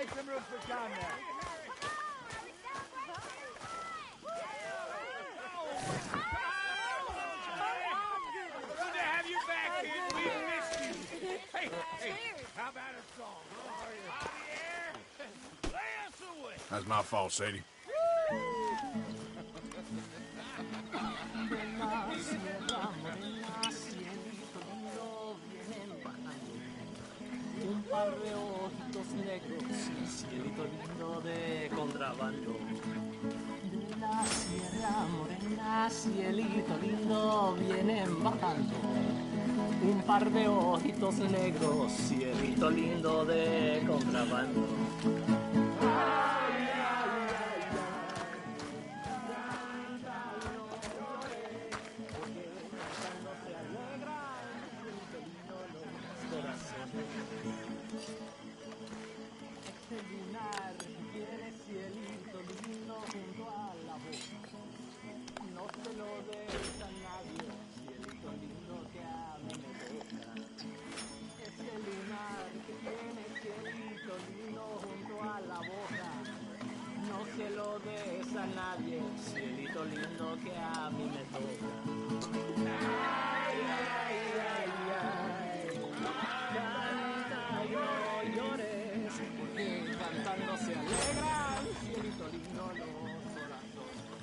make some room for Conrad. Good to have you back, kid. We missed you. Hey, how about a song? Javier, lay us away. That's my fault, Sadie. Un par de ojitos negros y cielito lindo de contrabando. De la sierra morena, cielito lindo, vienen bajando. Un par de ojitos negros, cielito lindo de contrabando. Ay, ay, ay, Este lunar tiene cielito lindo junto a la boca. No se lo des a nadie, cielito lindo que a mí me toca. Este lunar que tiene cielito lindo junto a la boca. No se lo des a nadie, cielito lindo que a mí me toca. Ay, ay, ay, ay. Canta y no llores, porque cantando se alegran, cielito lindo los corazones.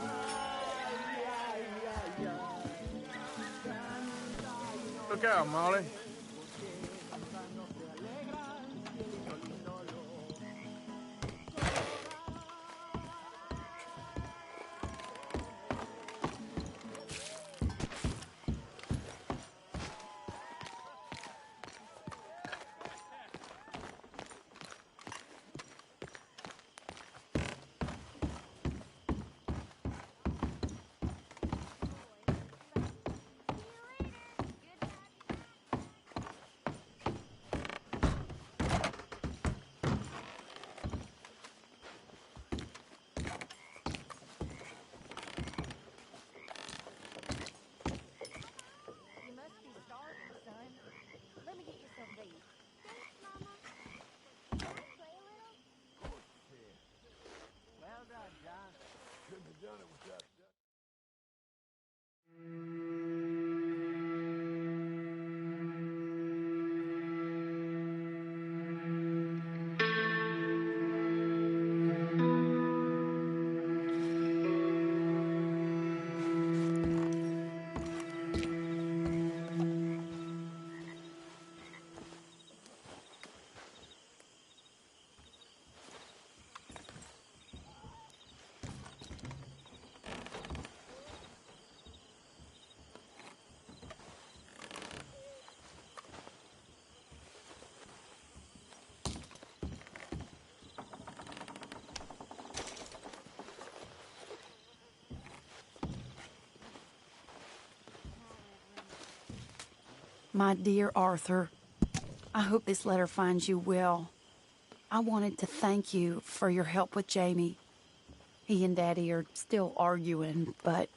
Ay, ay, ay, ay. Canta y no Look out, Molly. porque cantando se alegran, cielito lindo los corazones. You must be starving, son. Let me get you something to eat. Thanks, Mama. Can I play a little? Well done, John. Couldn't have done it without that. My dear Arthur, I hope this letter finds you well. I wanted to thank you for your help with Jamie. He and Daddy are still arguing, but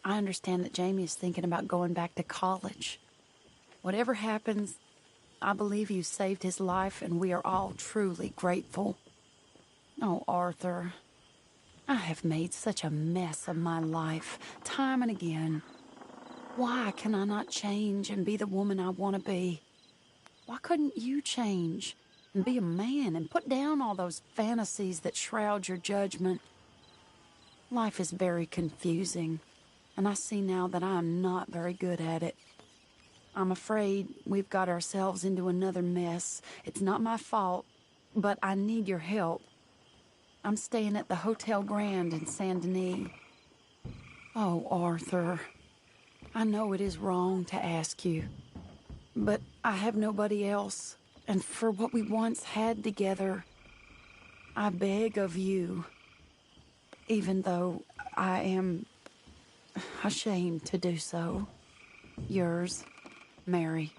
I understand that Jamie is thinking about going back to college. Whatever happens, I believe you saved his life, and we are all truly grateful. Oh, Arthur, I have made such a mess of my life, time and again. Why can I not change and be the woman I want to be? Why couldn't you change and be a man and put down all those fantasies that shroud your judgment? Life is very confusing, and I see now that I am not very good at it. I'm afraid we've got ourselves into another mess. It's not my fault, but I need your help. I'm staying at the Hotel Grand in Saint Denis. Oh, Arthur, I know it is wrong to ask you, but I have nobody else, and for what we once had together, I beg of you, even though I am ashamed to do so. Yours, Mary.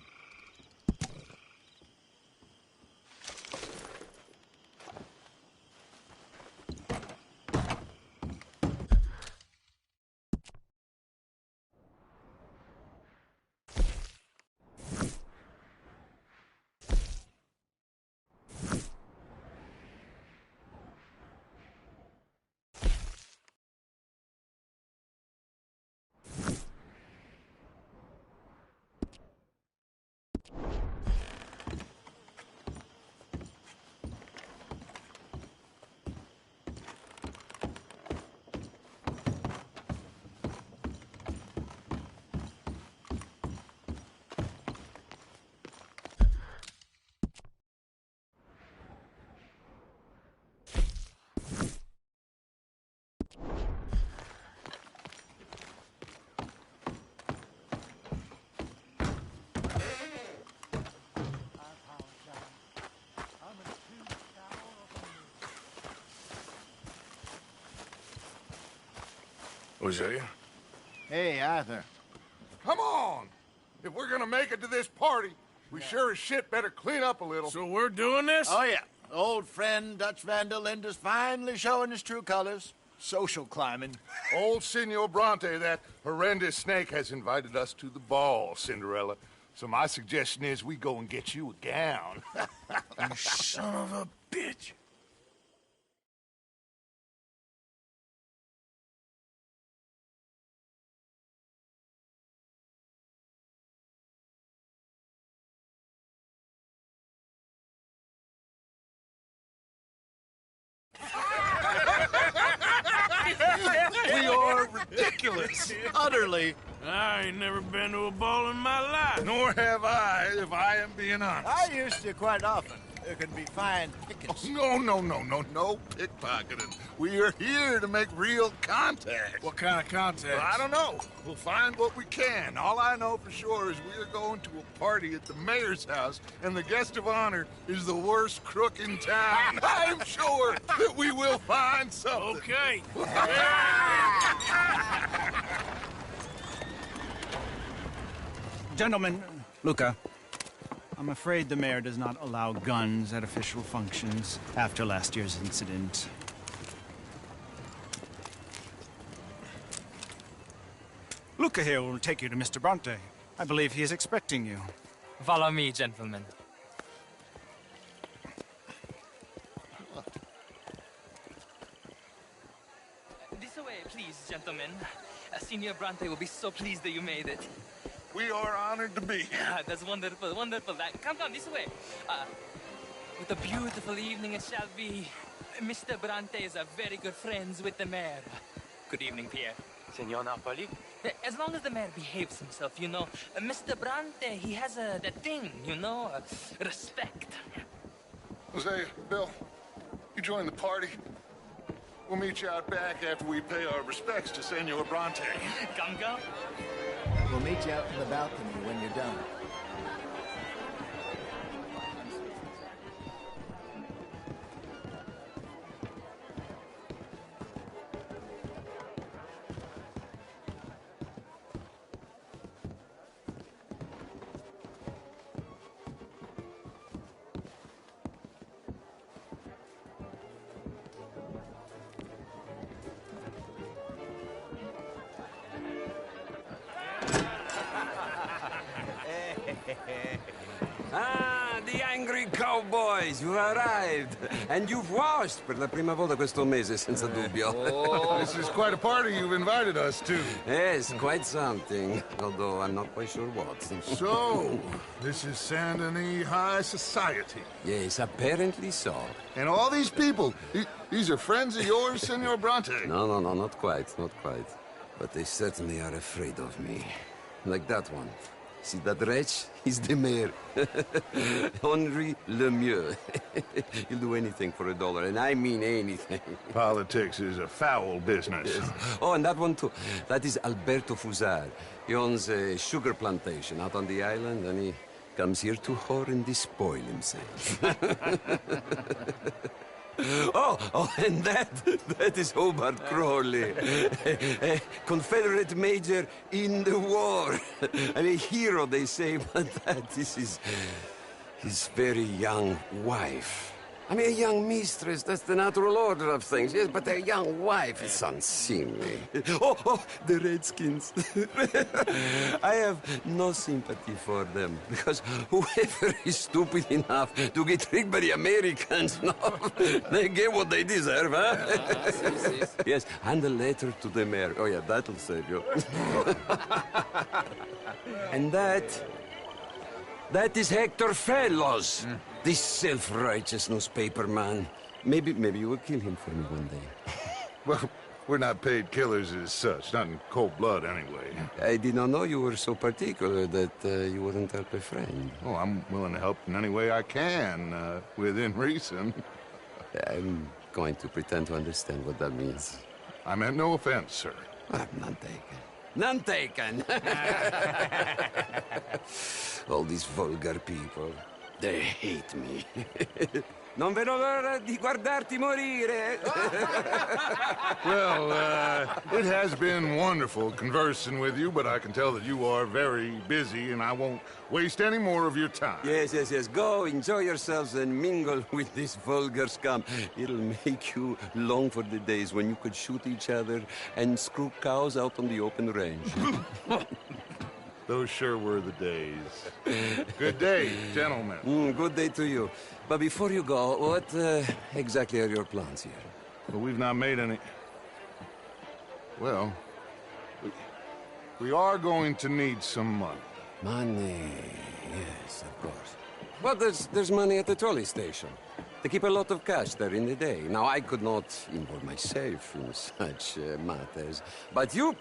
Hosea? Hey, Arthur. Come on! If we're gonna make it to this party, we sure as shit better clean up a little. So we're doing this? Oh, yeah. Old friend Dutch Van der Linde's finally showing his true colors. Social climbing. Old Senor Bronte, that horrendous snake, has invited us to the ball, Cinderella. So my suggestion is we go and get you a gown. You son of a bitch. We are ridiculous. Utterly. I ain't never been to a ball in my life. Nor have I, if I am being honest. I used to quite often. There can be fine pickings. No pickpocketing. We are here to make real contact. What kind of contact? Well, I don't know. We'll find what we can. All I know for sure is we are going to a party at the mayor's house, and the guest of honor is the worst crook in town. I'm sure that we will find something. Okay. Gentlemen, Luca, I'm afraid the mayor does not allow guns at official functions after last year's incident. Luca here will take you to Mr. Bronte. I believe he is expecting you. Follow me, gentlemen. This way, please, gentlemen. Senior Bronte will be so pleased that you made it. We are honored to be here. That's wonderful, wonderful. Come, this way. What a beautiful evening it shall be. Mr. Bronte is very good friends with the mayor. Good evening, Pierre. Senor Napoli? As long as the mayor behaves himself, you know. Mr. Bronte, he has that thing, you know, respect. Hosea, Bill, you join the party. We'll meet you out back after we pay our respects to Senor Bronte. Come. We'll meet you out in the balcony when you're done. Ah, the angry cowboys, you arrived. And you've washed per la prima volta questo mese, senza dubbio. This is quite a party you've invited us to. Yes, quite something. Although I'm not quite sure what. So, this is Saint Denis High Society. Yes, apparently so. And all these people, these are friends of yours, Senor Bronte? No, not quite, not quite. But they certainly are afraid of me. Like that one. See that wretch? He's the mayor. Henri Lemieux. He'll do anything for $1, and I mean anything. Politics is a foul business. Yes. Oh, and that one too. That is Alberto Fusar. He owns a sugar plantation out on the island, and he comes here to whore and despoil himself. Oh, and that is Hobart Crawley, a Confederate major in the war. And a hero, they say, but that is his very young wife. I mean, a young mistress, that's the natural order of things, yes, but a young wife is unseemly. Oh, the Redskins. I have no sympathy for them, because whoever is stupid enough to get tricked by the Americans, no, they get what they deserve, huh? Yes, and a letter to the mayor. Oh, yeah, that'll save you. And that is Hector Fellows. This self-righteous newspaper man. Maybe you will kill him for me one day. Well, we're not paid killers as such, not in cold blood anyway. I did not know you were so particular that you wouldn't help a friend. Oh, I'm willing to help in any way I can, within reason. I'm going to pretend to understand what that means. I meant no offense, sir. None taken. None taken! All these vulgar people, they hate me. Non vedo l'ora di guardarti morire. Well, it has been wonderful conversing with you, but I can tell that you are very busy, and I won't waste any more of your time. Yes, yes, yes. Go, enjoy yourselves and mingle with this vulgar scum. It'll make you long for the days when you could shoot each other and screw cows out on the open range. Those sure were the days. Good day, gentlemen. Good day to you. But before you go, what exactly are your plans here? But we've not made any... Well, we are going to need some money. Money, yes, of course. Well, there's money at the trolley station. They keep a lot of cash there in the day. Now, I could not involve myself in such matters. But you,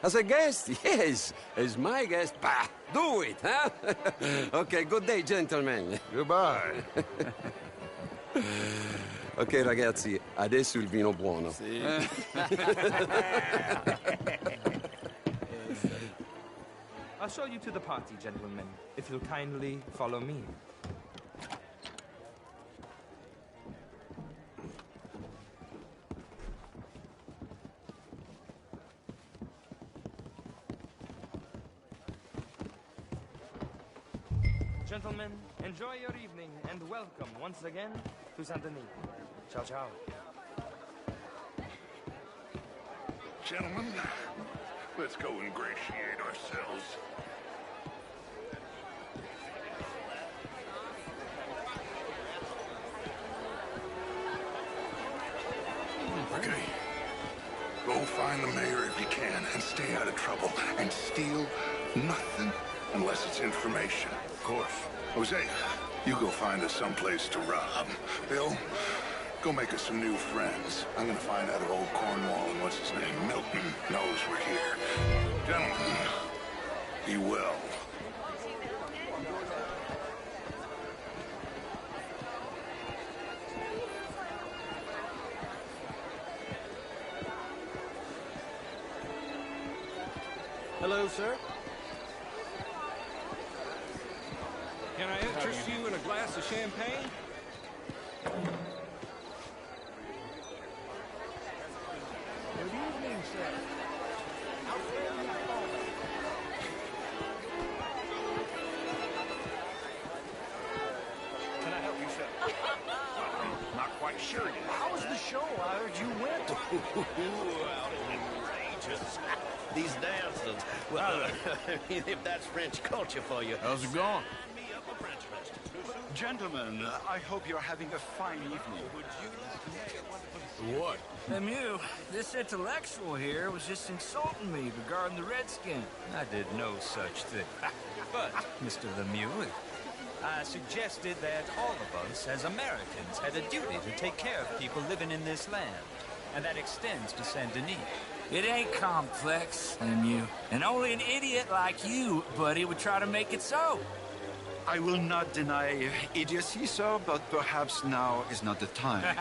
as a guest, yes, as my guest, bah, do it, huh? Okay, good day, gentlemen. Goodbye. Ok, ragazzi, adesso il vino buono. I'll show you to the party, gentlemen, if you'll kindly follow me. Gentlemen, enjoy your evening and welcome once again to Saint Denis. Ciao, ciao. Gentlemen, let's go ingratiate ourselves. Okay. Go find the mayor if you can and stay out of trouble. And steal nothing unless it's information. Of course. Jose, you go find us someplace to rob. Bill, go make us some new friends. I'm gonna find out if old Cornwall and what's his name, Milton, knows we're here. Gentlemen, be well. Hello, sir. Can I interest you in a glass of champagne? Good evening, sir. Can I help you, sir? Not quite sure yet. How was the show? I heard you went. Well, outrageous. These dances. Well, if that's French culture for you. How's it going? Gentlemen, I hope you're having a fine evening. What? Lemieux, this intellectual here was just insulting me regarding the Redskin. I did no such thing. But, Mr. Lemieux, I suggested that all of us, as Americans, had a duty to take care of people living in this land. And that extends to Saint Denis. It ain't complex, Lemieux. And only an idiot like you, buddy, would try to make it so. I will not deny idiocy, sir, but perhaps now is not the time.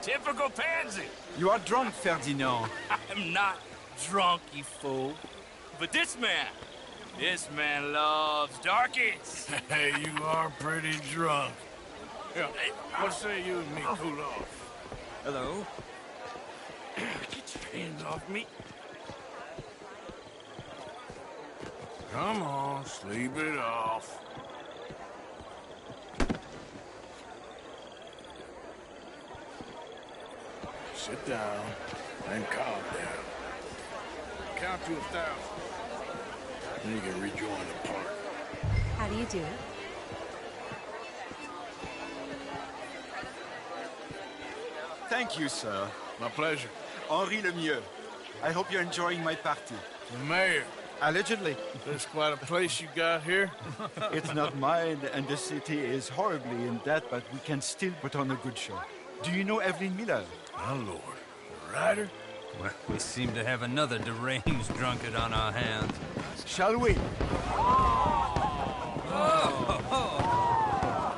Typical pansy. You are drunk, Ferdinand. I'm not drunk, you fool. But this man loves darkies. Hey, you are pretty drunk. Yeah, hey, what say you and me cool off? Hello? Get your hands off me. Come on, sleep it off. Sit down and calm down. Count to 1,000. Then you can rejoin the party. How do you do it? Thank you, sir. My pleasure. Henri Lemieux. I hope you're enjoying my party. The mayor. Allegedly. There's quite a place you got here. It's not mine, and the city is horribly in debt, but we can still put on a good show. Do you know Evelyn Miller? My lord. A writer? Well, we seem to have another deranged drunkard on our hands. Shall we? Oh,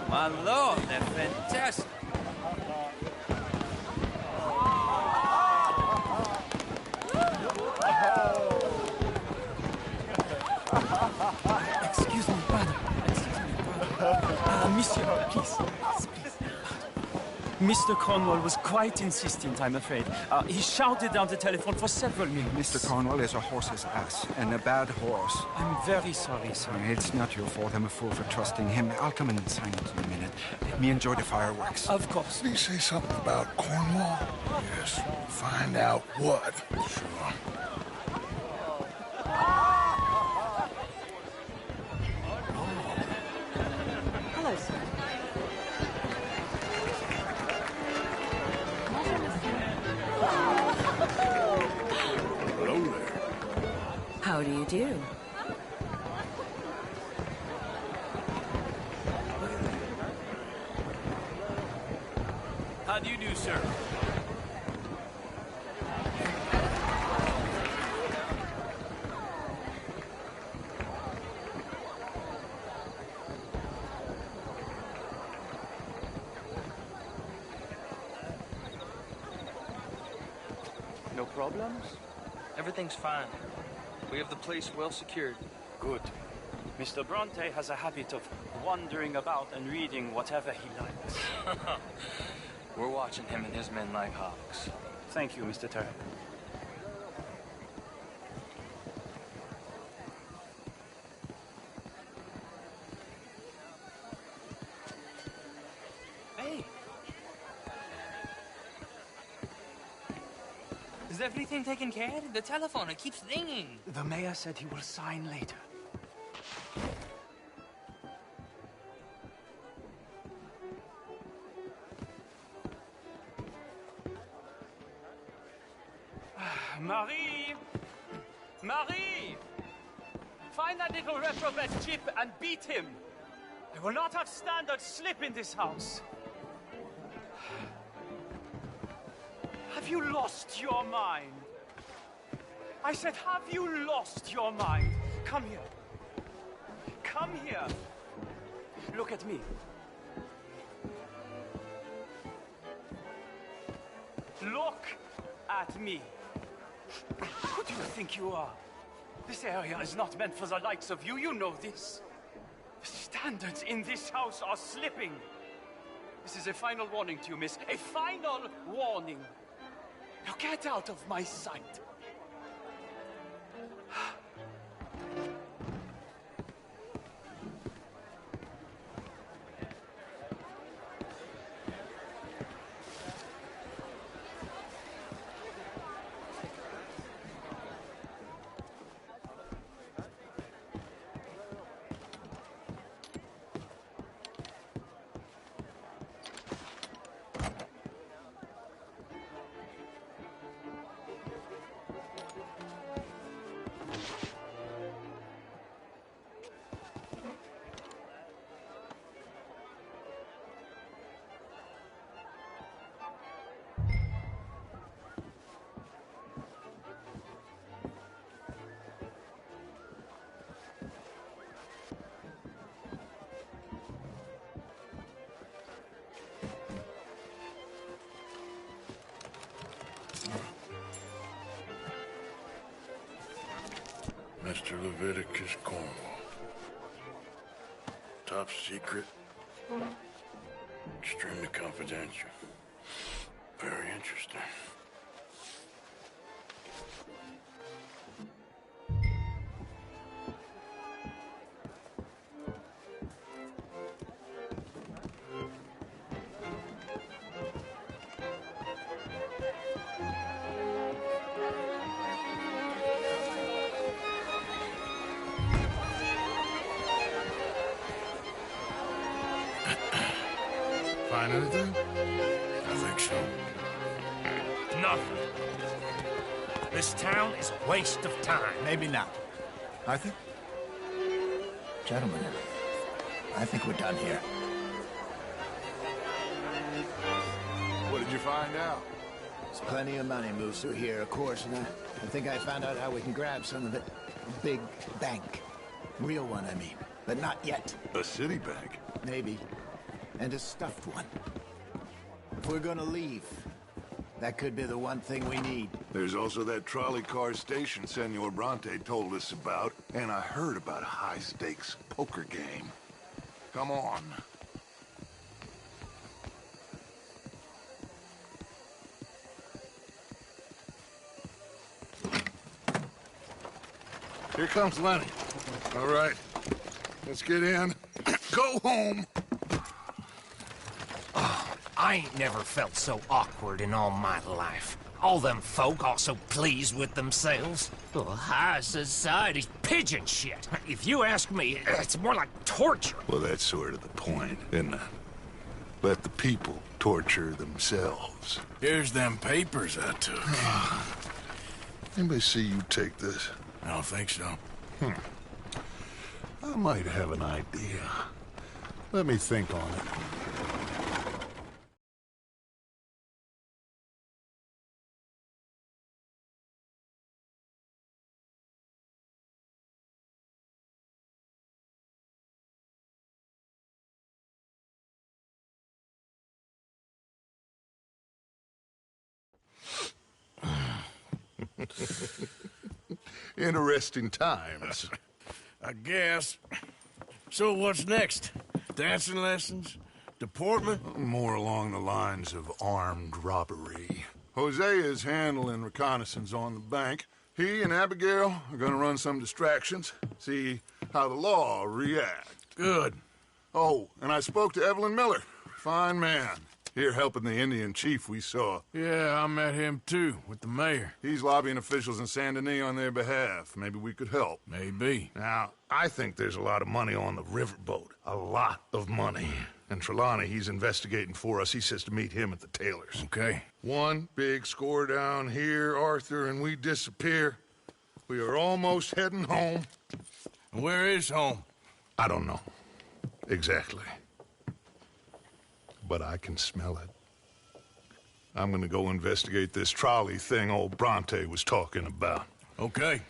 my lord, they're fantastic. Excuse me, brother. Excuse me, brother. Monsieur, please. Please. Mr. Cornwall was quite insistent, I'm afraid. He shouted down the telephone for several minutes. Mr. Cornwall is a horse's ass, and a bad horse. I'm very sorry, sir. It's not your fault. I'm a fool for trusting him. I'll come in and sign it in a minute. Let me enjoy the fireworks. Of course. Did he say something about Cornwall? Yes. Find out what. Sure. Hello, sir. Hello there. How do you do? How do you do, sir? No problems? Everything's fine. We have the place well secured. Good. Mr. Bronte has a habit of wandering about and reading whatever he likes. We're watching him and his men like hawks. Thank you, Mr. Turek. Hey! Is everything taken care of? The telephone, it keeps ringing. The mayor said he will sign later. Marie! Marie! Find that little reprobate Chip and beat him. I will not have standard slip in this house. Have you lost your mind? I said, have you lost your mind? Come here. Come here. Look at me. Look at me. Who do you think you are? This area is not meant for the likes of you. You know this. The standards in this house are slipping. This is a final warning to you, miss. A final warning. Now get out of my sight. Mr. Leviticus Cornwall. Top secret. Extremely confidential. Very interesting. Find anything? I think so. Nothing. This town is a waste of time. Maybe not. Arthur? Gentlemen, I think we're done here. What did you find out? There's plenty of money moves through here, of course, and I think I found out how we can grab some of it. A big bank. Real one, I mean. But not yet. A city bank? Maybe. And a stuffed one. If we're gonna leave, that could be the one thing we need. There's also that trolley car station Senor Bronte told us about, and I heard about a high-stakes poker game. Come on. Here comes Lenny. All right, let's get in. Go home. I ain't never felt so awkward in all my life. All them folk all so pleased with themselves. Oh, high society's pigeon shit. If you ask me, it's more like torture. Well, that's sort of the point, isn't it? Let the people torture themselves. Here's them papers I took. Anybody see you take this? I don't think so. I might have an idea. Let me think on it. Interesting times. I guess. So what's next? Dancing lessons? Deportment? More along the lines of armed robbery. Hosea is handling reconnaissance on the bank. He and Abigail are gonna run some distractions, see how the law reacts. Good. Oh, and I spoke to Evelyn Miller. Fine man. Here helping the Indian chief we saw. Yeah, I met him too, with the mayor. He's lobbying officials in Saint Denis on their behalf. Maybe we could help. Maybe. Now, I think there's a lot of money on the riverboat. A lot of money. And Trelawney, he's investigating for us. He says to meet him at the Taylor's. Okay. One big score down here, Arthur, and we disappear. We are almost heading home. Where is home? I don't know. Exactly. But I can smell it. I'm gonna go investigate this trolley thing old Bronte was talking about. Okay.